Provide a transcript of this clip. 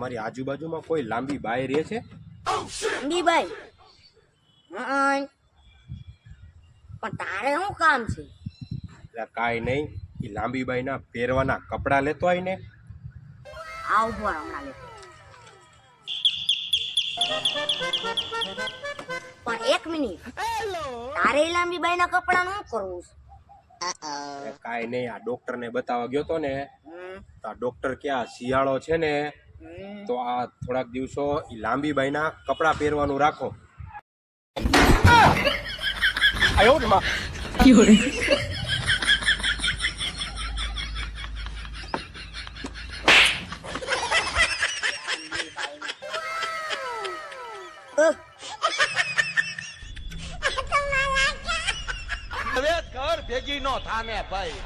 તમારી આજુબાજુમાં કોઈ લાંબી બાઈ રહે છે? લાંબી બાઈ? પણ તારે શું કામ છે? એટલે કાંઈ નહીં, એ લાંબી બાઈના પહેરવાના કપડાં લેતો હોય ને. આ ઉભો રહો, હમણાં લેતો. પણ એક મિનિટ, તારે ઈ લાંબી બાઈના કપડાં શું કરવું છે? કાંઈ નહીં, આ ડોક્ટરને બતાવવા ગયો તો ને, તો આ ડોક્ટર કે આ શિયાળો છે ને, તો આ થોડાક દિવસો ઈ લાંબી બાઈના કપડાં પહેરવાનું રાખો. હવે ઘર ભેગી નો થાને ભાઈ.